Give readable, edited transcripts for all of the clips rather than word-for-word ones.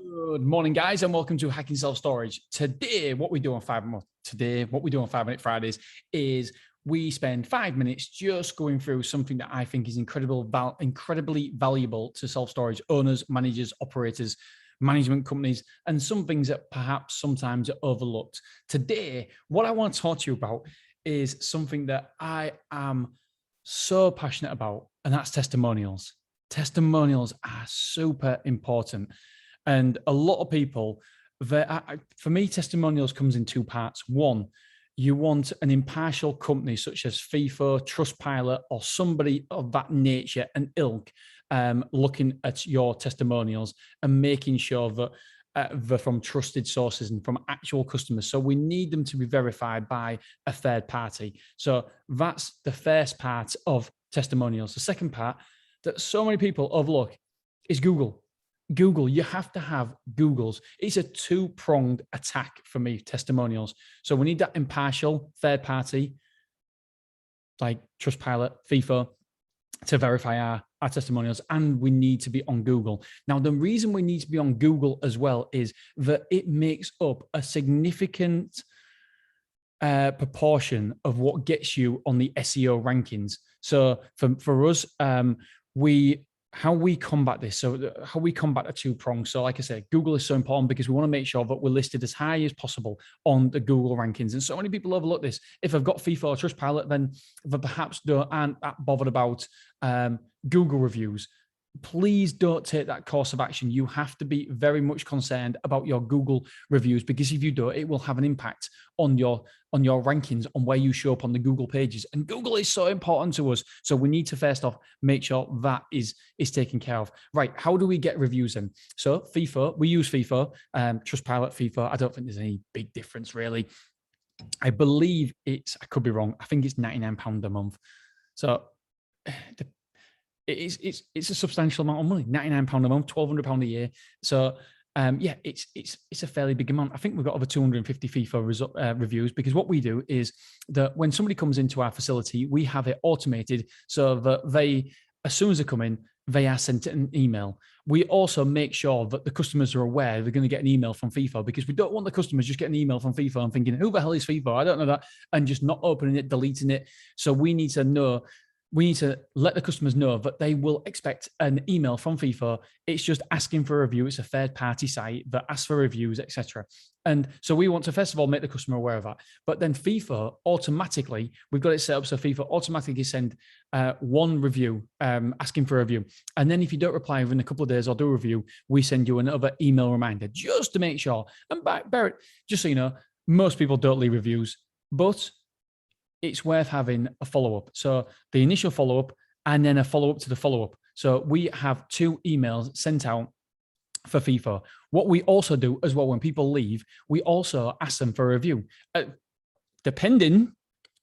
Good morning, guys, and welcome to Hacking Self-Storage. Today, what we do on 5-Minute Fridays is we spend 5 minutes just going through something that I think is incredibly valuable to self-storage owners, managers, operators, management companies, and some things that perhaps sometimes are overlooked. Today, what I want to talk to you about is something that I am so passionate about, and that's testimonials. Testimonials are super important. And a lot of people, for me, testimonials comes in two parts. One, you want an impartial company such as FIFO, Trustpilot, or somebody of that nature and ilk looking at your testimonials and making sure that they're from trusted sources and from actual customers. So we need them to be verified by a third party. So that's the first part of testimonials. The second part that so many people overlook is Google. Google, you have to have Google's. It's a two-pronged attack for me, testimonials. So we need that impartial third party, like Trustpilot, FIFO, to verify our testimonials, and we need to be on Google. Now, the reason we need to be on Google as well is that it makes up a significant proportion of what gets you on the SEO rankings. So for us, how we combat this. So how we combat a two-prong. So like I said, Google is so important because we want to make sure that we're listed as high as possible on the Google rankings. And so many people overlook this. If I've got FIFO or Trustpilot, then they perhaps aren't bothered about Google reviews. Please don't take that course of action. You have to be very much concerned about your Google reviews, because if you don't, it will have an impact on your rankings, on where you show up on the Google pages. And Google is so important to us. So we need to first off make sure that is taken care of. Right. How do we get reviews in? So FIFO, we use FIFO, Trustpilot, FIFO. I don't think there's any big difference really. I believe I could be wrong. I think it's £99 a month. So it's a substantial amount of money, £99 a month, £1,200 a year. So yeah, it's a fairly big amount. I think we've got over 250 FIFO reviews, because what we do is that when somebody comes into our facility, we have it automated so that as soon as they come in, they are sent an email. We also make sure that the customers are aware they're going to get an email from FIFO, because we don't want the customers just getting an email from FIFO and thinking, who the hell is FIFO? I don't know that, and just not opening it, deleting it. So we need to let the customers know that they will expect an email from FIFO. It's just asking for a review. It's a third-party site that asks for reviews, etc. And so we want to, first of all, make the customer aware of that. But then FIFO automatically, we've got it set up so FIFO automatically send one review, asking for a review. And then if you don't reply within a couple of days or do a review, we send you another email reminder just to make sure. And Barrett, just so you know, most people don't leave reviews, but it's worth having a follow-up. So the initial follow-up and then a follow-up to the follow-up. So we have 2 emails sent out for FIFO. What we also do as well, when people leave, we also ask them for a review. Depending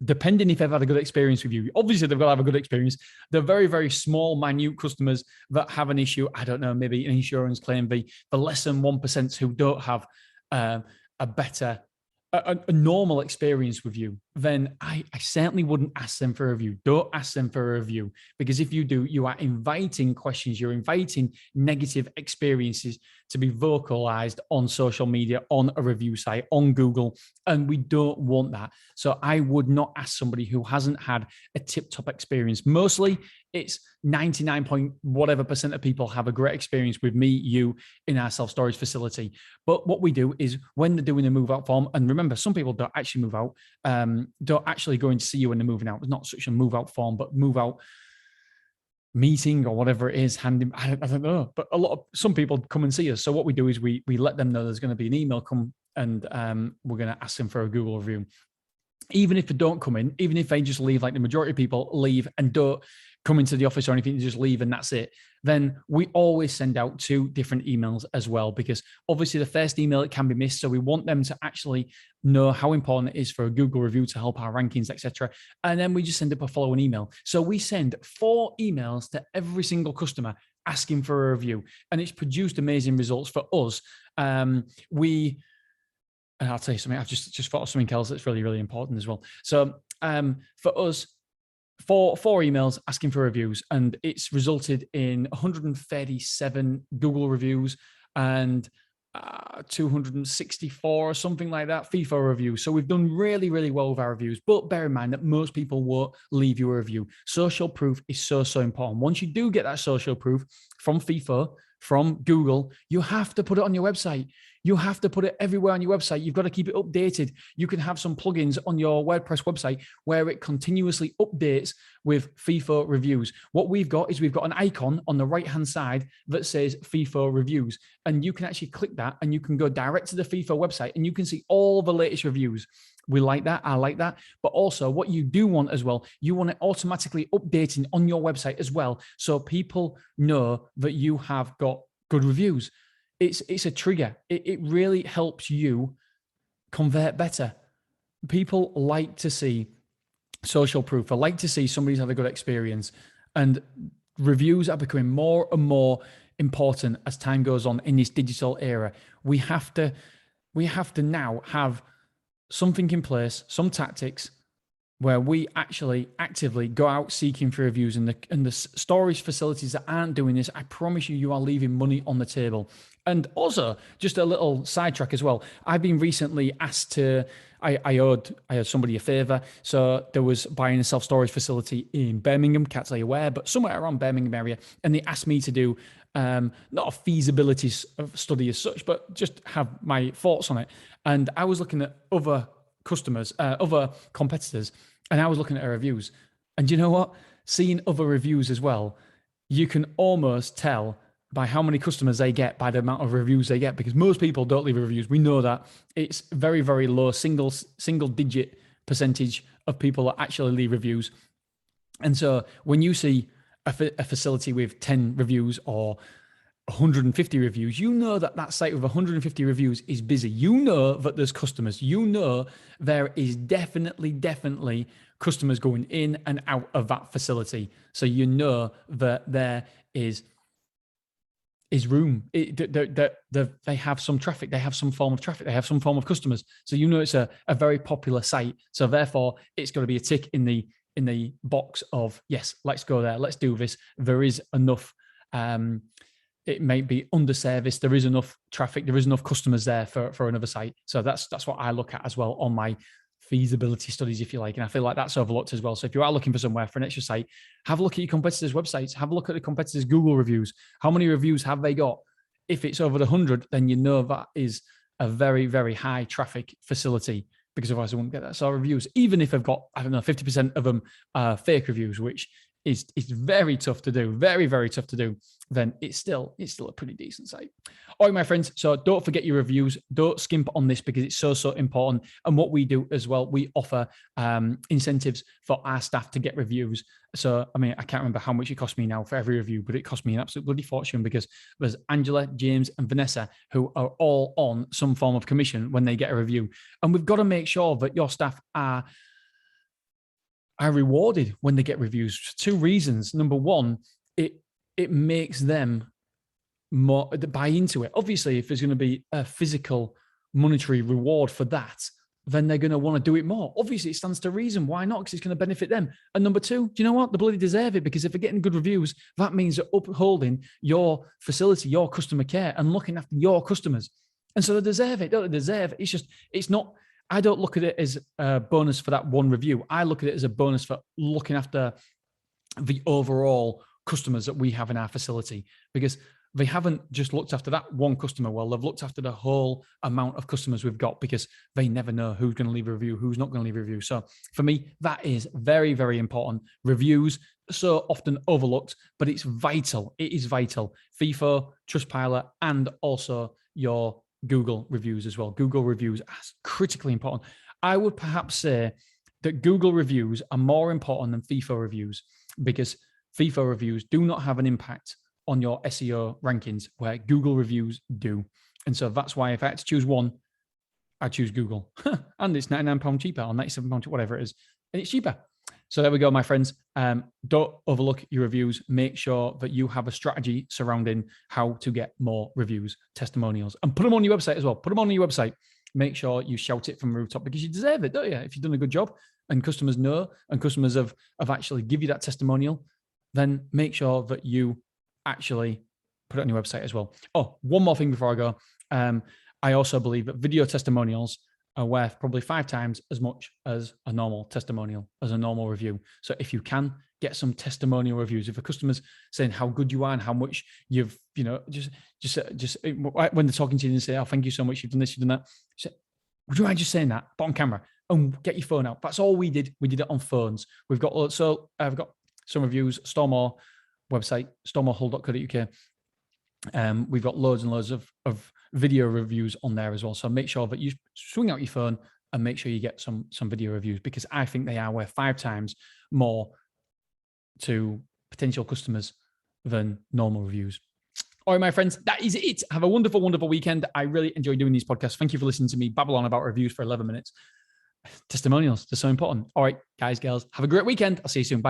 if they've had a good experience with you. Obviously, they've got to have a good experience. They're very, very small, minute customers that have an issue. I don't know, maybe an insurance claim, the less than 1% who don't have a normal experience with you, then I certainly wouldn't ask them for a review. Don't ask them for a review, because if you do, you are inviting questions. You're inviting negative experiences to be vocalized on social media, on a review site, on Google, and we don't want that. So I would not ask somebody who hasn't had a tip-top experience. Mostly, it's 99% of people have a great experience with me, you, in our self-storage facility. But what we do is when they're doing a move-out form, and remember, some people don't actually move out, don't actually go in to see you when they're moving out. It's not such a move-out form, but move-out meeting or whatever it is, I don't know. But some people come and see us. So what we do is we let them know there's going to be an email come, and we're going to ask them for a Google review. Even if they don't come in, even if they just leave, like the majority of people leave and don't come into the office or anything, you just leave and that's it, then we always send out 2 different emails as well, because obviously the first email, it can be missed. So we want them to actually know how important it is for a Google review to help our rankings, etc. And then we just send up a following email. So we send 4 emails to every single customer asking for a review, and it's produced amazing results for us. And I'll tell you something, I've just thought of something else that's really, really important as well. So for us, 4 emails asking for reviews, and it's resulted in 137 Google reviews and 264 or something like that FIFA reviews. So we've done really, really well with our reviews. But bear in mind that most people won't leave you a review. Social proof is so, so important. Once you do get that social proof from FIFA, from Google, you have to put it on your website. You have to put it everywhere on your website. You've got to keep it updated. You can have some plugins on your WordPress website where it continuously updates with FIFA reviews. What we've got is we've got an icon on the right-hand side that says FIFA reviews. And you can actually click that and you can go direct to the FIFA website and you can see all the latest reviews. We like that. I like that. But also what you do want as well, you want it automatically updating on your website as well. So people know that you have got good reviews. It's a trigger. It really helps you convert better. People like to see social proof. I like to see somebody's had a good experience. And reviews are becoming more and more important as time goes on in this digital era. We have to now have something in place, some tactics where we actually actively go out seeking for reviews, and the storage facilities that aren't doing this, I promise you, you are leaving money on the table. And also, just a little sidetrack as well. I've been recently asked to, I owed somebody a favor. So there was buying a self-storage facility in Birmingham, can't tell you where, but somewhere around Birmingham area. And they asked me to do not a feasibility study as such, but just have my thoughts on it. And I was looking at other customers, other competitors, and I was looking at their reviews. And you know what? Seeing other reviews as well, you can almost tell by how many customers they get by the amount of reviews they get, because most people don't leave reviews. We know that it's very, very low, single digit percentage of people that actually leave reviews. And so when you see a facility with 10 reviews or 150 reviews, you know that site with 150 reviews is busy. You know that there's customers. You know there is definitely customers going in and out of that facility. So you know that there is room. They have some traffic. They have some form of traffic. They have some form of customers. So you know it's a very popular site. So therefore, it's got to be a tick in the box of, yes, let's go there. Let's do this. There is enough. It may be underserviced. There is enough traffic. There is enough customers there for another site. So that's what I look at as well on my feasibility studies, if you like. And I feel like that's overlooked as well. So if you are looking for somewhere for an extra site, have a look at your competitors' websites. Have a look at the competitors' Google reviews. How many reviews have they got? If it's over the 100, then you know that is a very, very high traffic facility, because otherwise I wouldn't get that sort of reviews. Even if I've got, 50% of them are fake reviews, which is very tough to do, very, very tough to do, then it's still a pretty decent site. All right, my friends. So don't forget your reviews. Don't skimp on this because it's so, so important. And what we do as well, we offer incentives for our staff to get reviews. So, I mean, I can't remember how much it cost me now for every review, but it cost me an absolute bloody fortune, because there's Angela, James, and Vanessa who are all on some form of commission when they get a review. And we've got to make sure that your staff are rewarded when they get reviews for two reasons. Number one, it makes them more buy into it. Obviously, if there's going to be a physical monetary reward for that, then they're going to want to do it more. Obviously, it stands to reason. Why not? Because it's going to benefit them. And number two, do you know what? They bloody deserve it, because if they're getting good reviews, that means they're upholding your facility, your customer care, and looking after your customers. And so they deserve it. Don't they deserve it? It's not. I don't look at it as a bonus for that one review. I look at it as a bonus for looking after the overall customers that we have in our facility, because they haven't just looked after that one customer well, they've looked after the whole amount of customers we've got, because they never know who's going to leave a review, who's not going to leave a review. So for me, that is very, very important. Reviews are so often overlooked, but it's vital. It is vital. FIFO, Trustpilot, and also your Google reviews as well. Google reviews are critically important. I would perhaps say that Google reviews are more important than FIFO reviews, because FIFO reviews do not have an impact on your SEO rankings, where Google reviews do. And so that's why if I had to choose one, I choose Google. And it's £99 cheaper, or £97, whatever it is. And it's cheaper. So there we go, my friends. Don't overlook your reviews. Make sure that you have a strategy surrounding how to get more reviews, testimonials, and put them on your website as well. Put them on your website. Make sure you shout it from the rooftop, because you deserve it, don't you? If you've done a good job and customers know, and customers have actually give you that testimonial, then make sure that you actually put it on your website as well. Oh, one more thing before I go. I also believe that video testimonials are worth probably 5 times as much as a normal testimonial, as a normal review. So if you can get some testimonial reviews, if a customer's saying how good you are and how much you've, just when they're talking to you and say, oh, thank you so much, you've done this, you've done that. Say, would you mind just saying that, but on camera, and get your phone out? That's all we did. We did it on phones. I've got some reviews, Stormore website, stormorehull.co.uk. We've got loads and loads of video reviews on there as well. So make sure that you swing out your phone and make sure you get some video reviews, because I think they are worth 5 times more to potential customers than normal reviews. All right, my friends, that is it. Have a wonderful, wonderful weekend. I really enjoy doing these podcasts. Thank you for listening to me babble on about reviews for 11 minutes. Testimonials, they're so important. All right, guys, girls, have a great weekend. I'll see you soon. Bye.